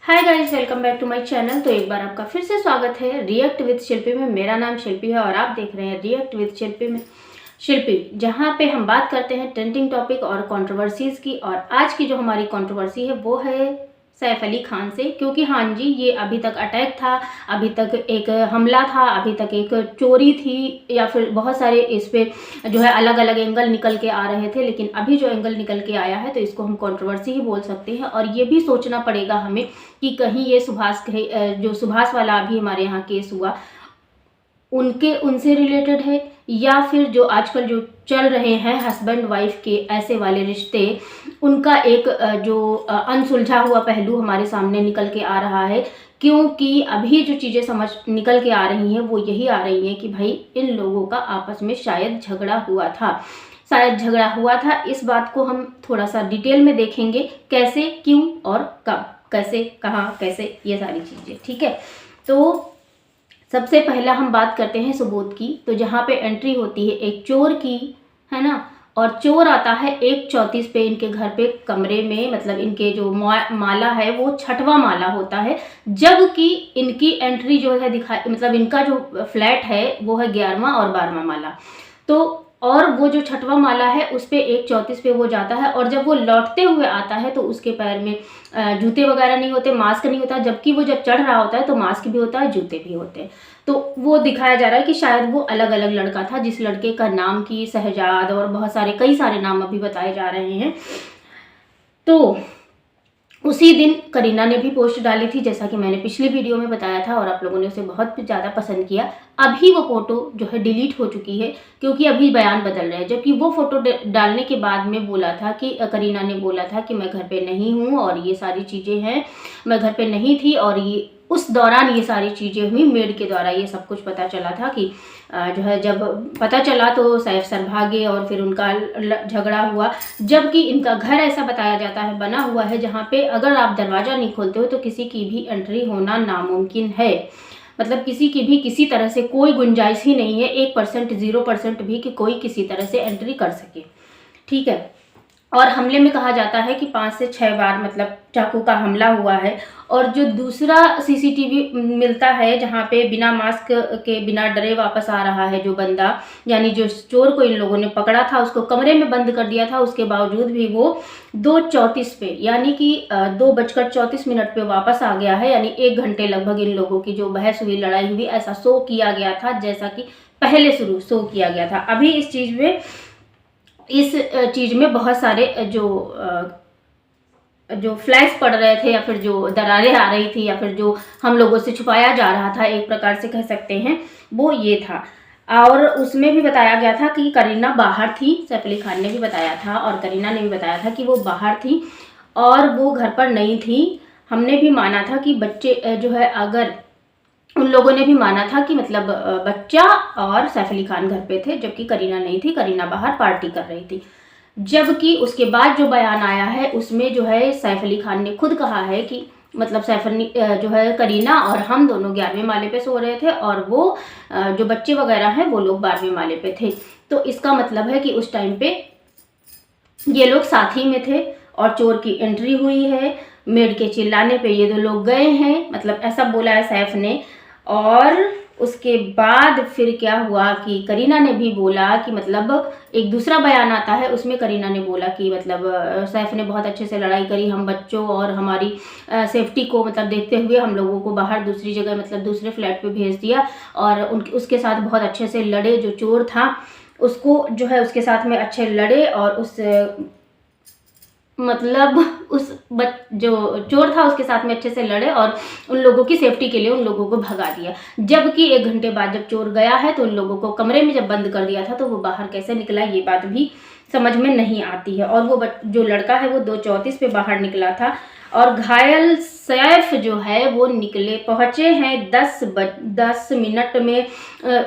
Hi guys, welcome back to my channel. तो एक बार आपका फिर से स्वागत है रिएक्ट विद शिल्पी में। मेरा नाम शिल्पी है और आप देख रहे हैं रिएक्ट विद शिल्पी में शिल्पी, जहां पे हम बात करते हैं ट्रेंडिंग टॉपिक और कंट्रोवर्सीज की। और आज की जो हमारी कंट्रोवर्सी है वो है सैफ अली खान से, क्योंकि हाँ जी, ये अभी तक अटैक था, अभी तक एक हमला था, अभी तक एक चोरी थी, या फिर बहुत सारे इस पे जो है अलग अलग एंगल निकल के आ रहे थे। लेकिन अभी जो एंगल निकल के आया है तो इसको हम कंट्रोवर्सी ही बोल सकते हैं। और ये भी सोचना पड़ेगा हमें कि कहीं ये जो सुभाष वाला अभी हमारे यहाँ केस हुआ उनसे रिलेटेड है, या फिर जो आजकल जो चल रहे हैं हस्बैंड वाइफ के ऐसे वाले रिश्ते, उनका एक जो अनसुलझा हुआ पहलू हमारे सामने निकल के आ रहा है। क्योंकि अभी जो चीज़ें समझ निकल के आ रही हैं वो यही आ रही हैं कि भाई इन लोगों का आपस में शायद झगड़ा हुआ था। इस बात को हम थोड़ा सा डिटेल में देखेंगे, कैसे, क्यों और कब, कैसे, कहाँ, कैसे, ये सारी चीज़ें। ठीक है, तो सबसे पहला हम बात करते हैं सबूत की। तो जहाँ पे एंट्री होती है एक चोर की, है ना, और चोर आता है 1:34 पे इनके घर पे कमरे में, मतलब इनके जो माला है वो 6वां माला होता है, जबकि इनकी एंट्री जो है मतलब इनका जो फ्लैट है वो है 11वां और 12वां माला। तो और वो जो 6वां माला है उस पे 1:34 पे वो जाता है, और जब वो लौटते हुए आता है तो उसके पैर में जूते वगैरह नहीं होते, मास्क नहीं होता, जबकि वो जब चढ़ रहा होता है तो मास्क भी होता है, जूते भी होते हैं। तो वो दिखाया जा रहा है कि शायद वो अलग अलग लड़का था, जिस लड़के का नाम की शहजाद और बहुत सारे कई सारे नाम अभी बताए जा रहे हैं। तो उसी दिन करीना ने भी पोस्ट डाली थी, जैसा कि मैंने पिछली वीडियो में बताया था, और आप लोगों ने उसे बहुत ज़्यादा पसंद किया। अभी वो फ़ोटो जो है डिलीट हो चुकी है, क्योंकि अभी बयान बदल रहे हैं। जबकि वो फ़ोटो डालने के बाद में बोला था कि करीना ने बोला था कि मैं घर पे नहीं हूँ और ये सारी चीज़ें हैं, मैं घर पे नहीं थी, और ये उस दौरान ये सारी चीज़ें हुई, मेड के द्वारा ये सब कुछ पता चला था कि जो है, जब पता चला तो सैफ सर भागे और फिर उनका झगड़ा हुआ। जबकि इनका घर ऐसा बताया जाता है बना हुआ है जहाँ पे अगर आप दरवाज़ा नहीं खोलते हो तो किसी की भी एंट्री होना नामुमकिन है। मतलब किसी की भी किसी तरह से कोई गुंजाइश ही नहीं है, 1%, 0% भी, कि कोई किसी तरह से एंट्री कर सके। ठीक है, और हमले में कहा जाता है कि 5 से 6 बार मतलब चाकू का हमला हुआ है। और जो दूसरा सीसीटीवी मिलता है जहाँ पे बिना मास्क के, बिना डरे वापस आ रहा है जो बंदा, यानी जो चोर को इन लोगों ने पकड़ा था, उसको कमरे में बंद कर दिया था, उसके बावजूद भी वो 2:34 पे, यानी कि 2:34 पे वापस आ गया है। यानी 1 घंटे लगभग इन लोगों की जो बहस हुई, लड़ाई हुई, ऐसा शो किया गया था जैसा कि पहले शो किया गया था। अभी इस चीज़ में बहुत सारे जो फ्लैश पड़ रहे थे, या फिर जो दरारें आ रही थी, या फिर जो हम लोगों से छुपाया जा रहा था, एक प्रकार से कह सकते हैं, वो ये था। और उसमें भी बताया गया था कि करीना बाहर थी, सैफ अली खान ने भी बताया था और करीना ने भी बताया था कि वो बाहर थी और वो घर पर नहीं थी। हमने भी माना था कि बच्चे जो है, अगर उन लोगों ने भी माना था कि मतलब बच्चा और सैफ अली खान घर पे थे, जबकि करीना नहीं थी, करीना बाहर पार्टी कर रही थी। जबकि उसके बाद जो बयान आया है उसमें जो है सैफ अली खान ने खुद कहा है कि मतलब जो है करीना और हम दोनों 11वें माले पे सो रहे थे, और वो जो बच्चे वगैरह हैं वो लोग 12वें माले पे थे। तो इसका मतलब है कि उस टाइम पे ये लोग साथ ही में थे और चोर की एंट्री हुई है, मेड के चिल्लाने पे ये 2 लोग गए हैं, मतलब ऐसा बोला है सैफ ने। और उसके बाद फिर क्या हुआ कि करीना ने भी बोला कि मतलब एक दूसरा बयान आता है, उसमें करीना ने बोला कि मतलब सैफ ने बहुत अच्छे से लड़ाई करी, हम बच्चों और हमारी सेफ्टी को मतलब देखते हुए हम लोगों को बाहर दूसरी जगह, मतलब दूसरे फ्लैट पे भेज दिया, और उसके साथ बहुत अच्छे से लड़े। जो चोर था उसको जो है उसके साथ में अच्छे लड़े, और जो चोर था उसके साथ में अच्छे से लड़े और उन लोगों की सेफ्टी के लिए उन लोगों को भगा दिया। जबकि 1 घंटे बाद जब चोर गया है तो उन लोगों को कमरे में जब बंद कर दिया था तो वो बाहर कैसे निकला, ये बात भी समझ में नहीं आती है। और वो जो लड़का है वो 2:34 पे बाहर निकला था, और घायल सैफ जो है वो पहुंचे हैं 10 मिनट में।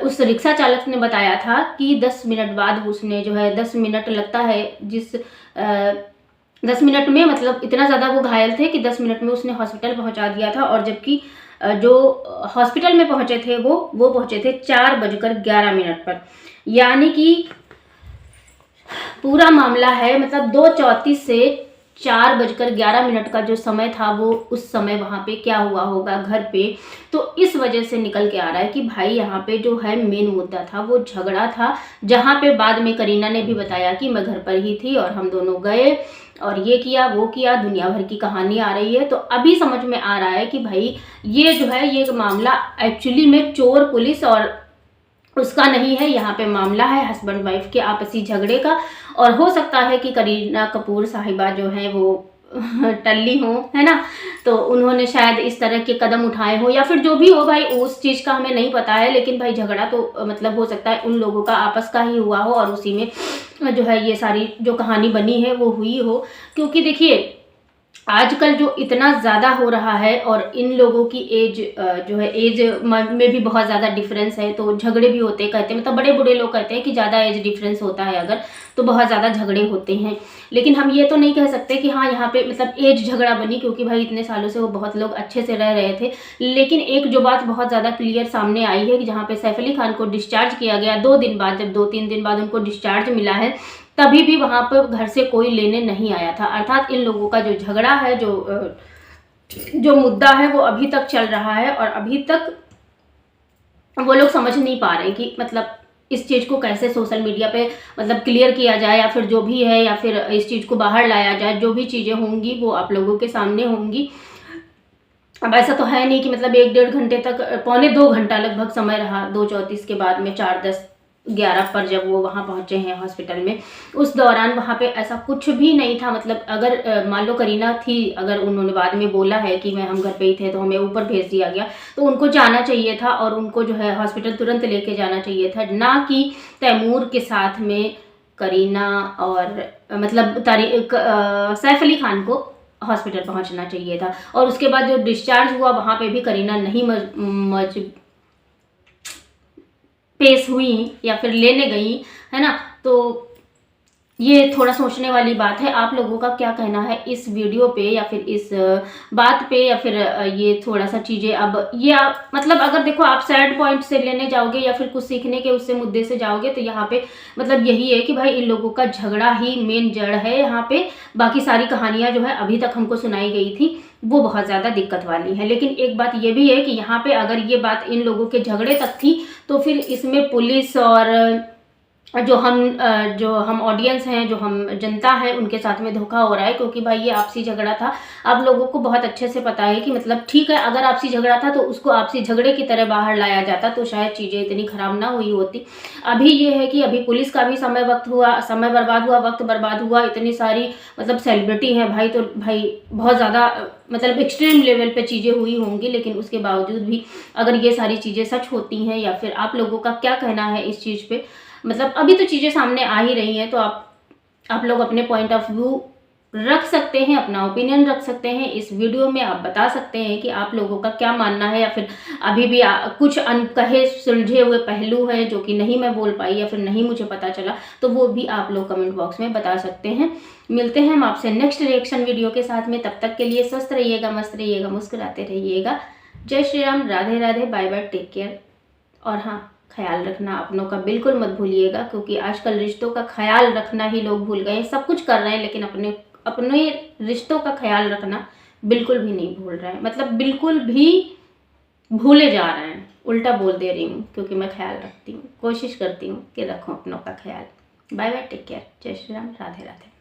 उस रिक्शा चालक ने बताया था कि 10 मिनट बाद उसने जो है 10 मिनट लगता है, 10 मिनट में, मतलब इतना ज़्यादा वो घायल थे कि 10 मिनट में उसने हॉस्पिटल पहुंचा दिया था। और जबकि जो हॉस्पिटल में पहुंचे थे वो पहुंचे थे 4:11 पर, यानी कि पूरा मामला है मतलब 2:34 से 4:11 का जो समय था वो उस समय वहाँ पे क्या हुआ होगा घर पे। तो इस वजह से निकल के आ रहा है कि भाई यहाँ पे जो है मेन मुद्दा था वो झगड़ा था, जहाँ पे बाद में करीना ने भी बताया कि मैं घर पर ही थी और हम दोनों गए और ये किया वो किया, दुनिया भर की कहानी आ रही है। तो अभी समझ में आ रहा है कि भाई ये जो है ये मामला एक्चुअली में चोर पुलिस और उसका नहीं है, यहाँ पे मामला है हस्बैंड वाइफ के आपसी झगड़े का। और हो सकता है कि करीना कपूर साहिबा जो है वो टल्ली हो, है ना, तो उन्होंने शायद इस तरह के कदम उठाए हो या फिर जो भी हो भाई उस चीज़ का हमें नहीं पता है। लेकिन भाई झगड़ा तो मतलब हो सकता है उन लोगों का आपस का ही हुआ हो और उसी में जो है ये सारी जो कहानी बनी है वो हुई हो। क्योंकि देखिए आजकल जो इतना ज़्यादा हो रहा है और इन लोगों की एज जो है एज में भी बहुत ज़्यादा डिफरेंस है, तो झगड़े भी होते कहते हैं, मतलब बड़े बूढ़े लोग कहते हैं कि ज़्यादा एज डिफरेंस होता है अगर तो बहुत ज़्यादा झगड़े होते हैं। लेकिन हम ये तो नहीं कह सकते कि हाँ यहाँ पे मतलब एज झगड़ा बनी, क्योंकि भाई इतने सालों से वो बहुत लोग अच्छे से रह रहे थे। लेकिन एक जो बात बहुत ज़्यादा क्लियर सामने आई है कि जहाँ पे सैफ अली खान को डिस्चार्ज किया गया 2 दिन बाद, जब 2-3 दिन बाद उनको डिस्चार्ज मिला है, तभी भी वहां पर घर से कोई लेने नहीं आया था। अर्थात इन लोगों का जो झगड़ा है, जो मुद्दा है वो अभी तक चल रहा है और अभी तक वो लोग समझ नहीं पा रहे कि मतलब इस चीज़ को कैसे सोशल मीडिया पे मतलब क्लियर किया जाए या फिर जो भी है, या फिर इस चीज़ को बाहर लाया जाए। जो भी चीज़ें होंगी वो आप लोगों के सामने होंगी। अब ऐसा तो है नहीं कि मतलब 1-1.5 घंटे तक, 1.25-2 घंटा लगभग समय रहा 2:34 के बाद में 4:10-11 पर जब वो वहाँ पहुँचे हैं हॉस्पिटल में। उस दौरान वहाँ पे ऐसा कुछ भी नहीं था। मतलब अगर मान लो करीना थी, अगर उन्होंने बाद में बोला है कि हम घर पे ही थे तो हमें ऊपर भेज दिया गया, तो उनको जाना चाहिए था और उनको जो है हॉस्पिटल तुरंत लेके जाना चाहिए था, ना कि तैमूर के साथ में करीना और मतलब सैफ अली खान को हॉस्पिटल पहुंचना चाहिए था। और उसके बाद जो डिस्चार्ज हुआ वहाँ पे भी करीना नहीं पेश हुई या फिर लेने गई, है ना। तो ये थोड़ा सोचने वाली बात है। आप लोगों का क्या कहना है इस वीडियो पे या फिर इस बात पे, या फिर ये थोड़ा सा चीज़ें अब ये मतलब अगर देखो आप सैड पॉइंट से लेने जाओगे या फिर कुछ सीखने के उससे मुद्दे से जाओगे तो यहाँ पे मतलब यही है कि भाई इन लोगों का झगड़ा ही मेन जड़ है यहाँ पे। बाकी सारी कहानियाँ जो है अभी तक हमको सुनाई गई थी वो बहुत ज़्यादा दिक्कत वाली है। लेकिन एक बात ये भी है कि यहाँ पे अगर ये बात इन लोगों के झगड़े तक थी तो फिर इसमें पुलिस और जो हम ऑडियंस हैं, जो हम जनता है, उनके साथ में धोखा हो रहा है। क्योंकि भाई ये आपसी झगड़ा था। आप लोगों को बहुत अच्छे से पता है कि मतलब ठीक है अगर आपसी झगड़ा था तो उसको आपसी झगड़े की तरह बाहर लाया जाता तो शायद चीज़ें इतनी खराब ना हुई होती। अभी ये है कि अभी पुलिस का भी समय बर्बाद हुआ, वक्त बर्बाद हुआ। इतनी सारी मतलब सेलिब्रिटी हैं भाई, तो भाई बहुत ज़्यादा मतलब एक्सट्रीम लेवल पे चीज़ें हुई होंगी। लेकिन उसके बावजूद भी अगर ये सारी चीज़ें सच होती हैं, या फिर आप लोगों का क्या कहना है इस चीज़ पे, मतलब अभी तो चीज़ें सामने आ ही रही हैं, तो आप लोग अपने पॉइंट ऑफ व्यू रख सकते हैं, अपना ओपिनियन रख सकते हैं। इस वीडियो में आप बता सकते हैं कि आप लोगों का क्या मानना है, या फिर अभी भी कुछ अनकहे सुलझे हुए पहलू हैं जो कि नहीं मैं बोल पाई या फिर नहीं मुझे पता चला, तो वो भी आप लोग कमेंट बॉक्स में बता सकते हैं। मिलते हैं हम आपसे नेक्स्ट रिएक्शन वीडियो के साथ में। तब तक के लिए स्वस्थ रहिएगा, मस्त रहिएगा, मुस्कुराते रहिएगा। जय Shri Ram, Radhe Radhe, bye bye, take care. और हाँ, ख्याल रखना अपनों का बिल्कुल मत भूलिएगा, क्योंकि आजकल रिश्तों का ख्याल रखना ही लोग भूल गए हैं। सब कुछ कर रहे हैं लेकिन अपने रिश्तों का ख्याल रखना बिल्कुल भी नहीं भूल रहे हैं। मतलब बिल्कुल भी भूले जा रहे हैं। उल्टा बोल दे रही हूँ, क्योंकि मैं ख्याल रखती हूँ, कोशिश करती हूँ कि रखूँ अपनों का ख्याल। बाय बाय, टेक केयर, जय श्री राम, राधे राधे।